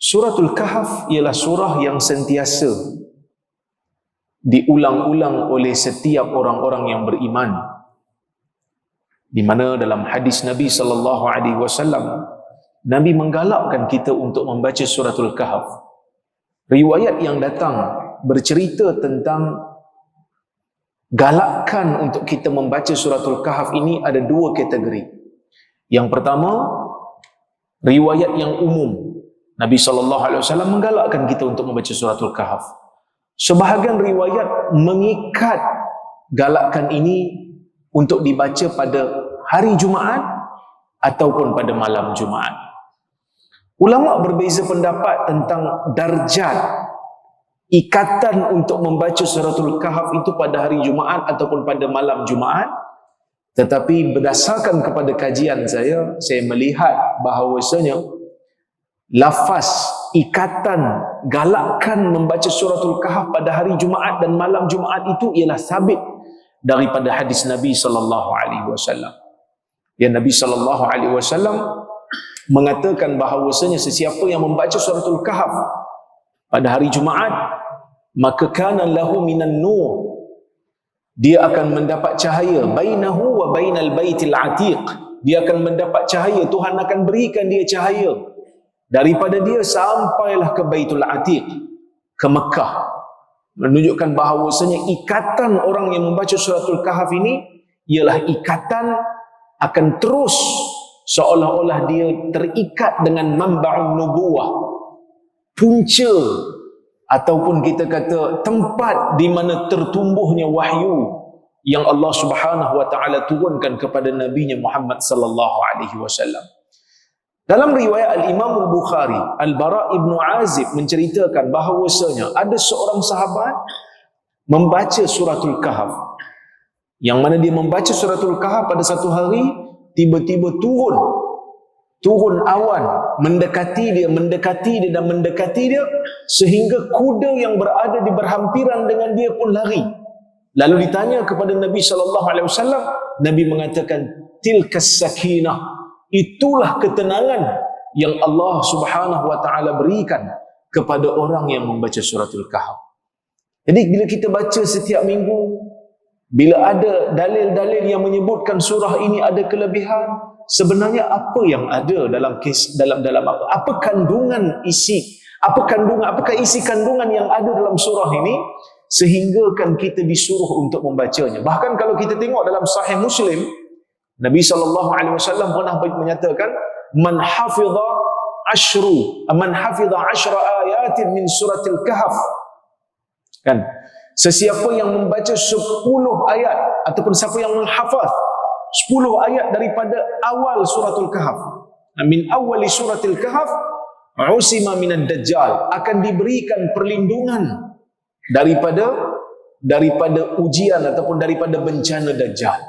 Suratul Kahf ialah surah yang sentiasa diulang-ulang oleh setiap orang-orang yang beriman, di mana dalam hadis Nabi sallallahu alaihi wasallam Nabi menggalakkan kita untuk membaca suratul Kahf. Riwayat yang datang bercerita tentang galakkan untuk kita membaca suratul Kahf ini ada dua kategori. Yang pertama, riwayat yang umum. Nabi SAW menggalakkan kita untuk membaca suratul Kahf. Sebahagian riwayat mengikat galakkan ini untuk dibaca pada hari Jumaat ataupun pada malam Jumaat. Ulama berbeza pendapat tentang darjat ikatan untuk membaca suratul Kahf itu pada hari Jumaat ataupun pada malam Jumaat. Tetapi berdasarkan kepada kajian saya melihat bahawasanya lafaz ikatan galakkan membaca suratul Kahf pada hari Jumaat dan malam Jumaat itu ialah sabit daripada hadis Nabi sallallahu alaihi wasallam. Ya, Nabi sallallahu alaihi wasallam mengatakan bahawasanya sesiapa yang membaca suratul Kahf pada hari Jumaat, maka kana lahu minan nur, dia akan mendapat cahaya bainahu wa bainal baitil atiq. Dia akan mendapat cahaya, Tuhan akan berikan dia cahaya daripada dia sampailah ke Baitul Atiq, ke Mekah. Menunjukkan bahawasanya ikatan orang yang membaca suratul Kahf ini ialah ikatan akan terus seolah-olah dia terikat dengan manba'un nubuwah, punca ataupun kita kata tempat di mana tertumbuhnya wahyu yang Allah Subhanahu wa taala turunkan kepada nabinya Muhammad sallallahu alaihi wasallam. Dalam riwayat Al-Imam Al-Bukhari, Al-Bara' ibn Azib menceritakan bahawasanya ada seorang sahabat membaca suratul Kahf, yang mana dia membaca suratul Kahf pada satu hari, tiba-tiba turun awan mendekati dia dan mendekati dia sehingga kuda yang berada di berhampiran dengan dia pun lari. Lalu ditanya kepada Nabi sallallahu alaihi wasallam, Nabi mengatakan, tilkas sakinah, itulah ketenangan yang Allah Subhanahu wa taala berikan kepada orang yang membaca suratul Kahf. Jadi bila kita baca setiap minggu, bila ada dalil-dalil yang menyebutkan surah ini ada kelebihan, sebenarnya apa yang ada dalam apa kandungan isi, apakah isi kandungan yang ada dalam surah ini sehinggakan kita disuruh untuk membacanya. Bahkan kalau kita tengok dalam Sahih Muslim, Nabi SAW pernah menyatakan, man hafidha ashra ayatin min suratil Kahf. Kan? Sesiapa yang membaca 10 ayat ataupun siapa yang menghafaz 10 ayat daripada awal suratul Kahf, min awali suratil Kahf, usima minad dajjal, akan diberikan perlindungan daripada ujian ataupun daripada bencana dajjal.